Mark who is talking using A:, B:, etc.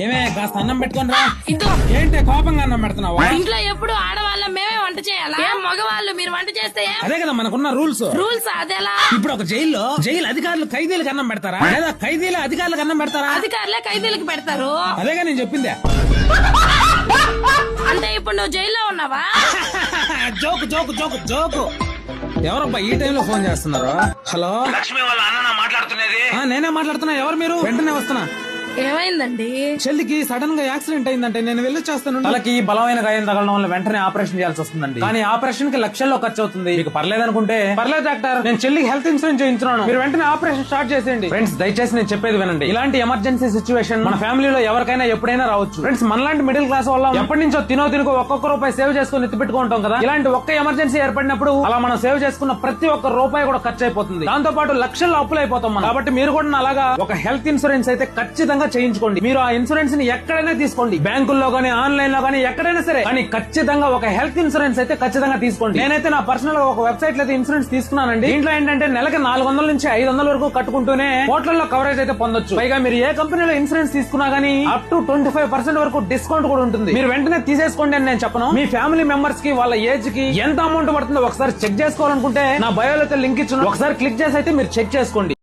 A: ఏమే కాస్త అన్నం పెట్టుకొని రా.
B: ఇదో
A: ఏంటి కోపంగా అన్నం పెడుతున్నావా?
B: ఇంట్లో ఎప్పుడు ఆడవాళ్ళం మేమే వంట చేయాలా? ఏం మగవాళ్ళు మీరు వంట చేస్తే ఏం?
A: అదే కదా మనకున్న రూల్స్.
B: రూల్స్ అదేలా?
A: ఇప్పుడు ఒక జైలు అధికారులు ఖైదీలకు అన్నం పెడతారా లేదా ఖైదీలు అధికారులకు అన్నం పెడతారా?
B: అధికారులే ఖైదీలకు పెడతారు.
A: అదేగా నేను చెప్పిందే.
B: అంటే ఇప్పుడు నువ్వు జైల్లో ఉన్నావా?
A: Joke joke joke joke. ఎవరబ్బా ఈ టైంలో ఫోన్ చేస్తున్నారు? హలో,
C: లక్ష్మి వాళ్ళ అన్న మాట్లాడుతున్నది.
A: నేనే మాట్లాడుతున్నా. ఎవరు మీరు? వెంటనే వస్తున్నా.
B: ఏమైందండి?
A: చెల్లికి సడన్ గా యాక్సిడెంట్ అయిందంటే నేను వెళ్ళి చేస్తాను. తలకి బలమైన గాయం తగలడం వల్ల వెంటనే ఆపరేషన్ చేయాల్సి వస్తుందండి. కానీ ఆపరేషన్ కి లక్షల్లో ఖర్చు అవుతుంది. మీకు పర్లేదు అనుకుంటే పర్లేదు డాక్టర్, నేను చెల్లికి హెల్త్ ఇన్సూరెన్స్ చేయించున్నాను, మీరు వెంటనే ఆపరేషన్ స్టార్ట్ చేసేయండి. ఫ్రెండ్స్ దయచేసి నేను చెప్పేది వినండి. ఇలాంటి ఎమర్జెన్సీ సిచ్యువేషన్ మన ఫ్యామిలీలో ఎవరికైనా ఎప్పుడైనా రావచ్చు. ఫ్రెండ్స్ మనలాంటి మిడిల్ క్లాస్ వల్ల ఎప్పటి నుంచో తినో ఒక్కొక్క రూపాయి సేవ్ చేసుకుని ఎత్తి పెట్టుకుంటాం కదా. ఇలాంటి ఒక్క ఎమర్జెన్సీ ఏర్పడినప్పుడు అలా మనం సేవ్ చేసుకున్న ప్రతి ఒక్క రూపాయి కూడా ఖర్చు అయిపోతుంది. దాంతో పాటు లక్షల్లో అప్పులు అయిపోతాం మనం. కాబట్టి మీరు కూడా అలాగా ఒక హెల్త్ ఇన్సూరెన్స్ అయితే ఖచ్చితంగా చేయించుకోండి. మీరు ఆ ఇన్సూరెన్స్ ని ఎక్కడైనా తీసుకోండి, బ్యాంకుల్లో గానీ ఆన్లైన్ లో గానీ ఎక్కడైనా సరే, కానీ ఖచ్చితంగా ఒక హెల్త్ ఇన్సూరెన్స్ అయితే ఖచ్చితంగా తీసుకోండి. నేనైతే నా పర్సనల్ గా ఒక వెబ్సైట్ లో అయితే ఇన్సూరెన్స్ తీసుకున్నానండి. దీంట్లో ఏంటంటే నెలకి 400 నుంచి 500 వరకు కట్టుకుంటూనే కోట్లలో కవరేజ్ అయితే పొందొచ్చు. పైగా మీరు ఏ కంపెనీలో ఇన్సూరెన్స్ తీసుకున్నా గానీ అప్ టు 25% వరకు డిస్కౌంట్ కూడా ఉంటుంది. మీరు వెంటనే తీసేసుకోండి అని నేను చెప్పను. మీ ఫ్యామిలీ మెంబర్స్ కి వాళ్ళ ఏజ్ కి ఎంత అమౌంట్ పడుతుందో ఒకసారి చెక్ చేసుకోవాలనుకుంటే నా బయోలో అయితే లింక్ ఇచ్చిన ఒకసారి క్లిక్ చేసి అయితే మీరు చెక్ చేసుకోండి.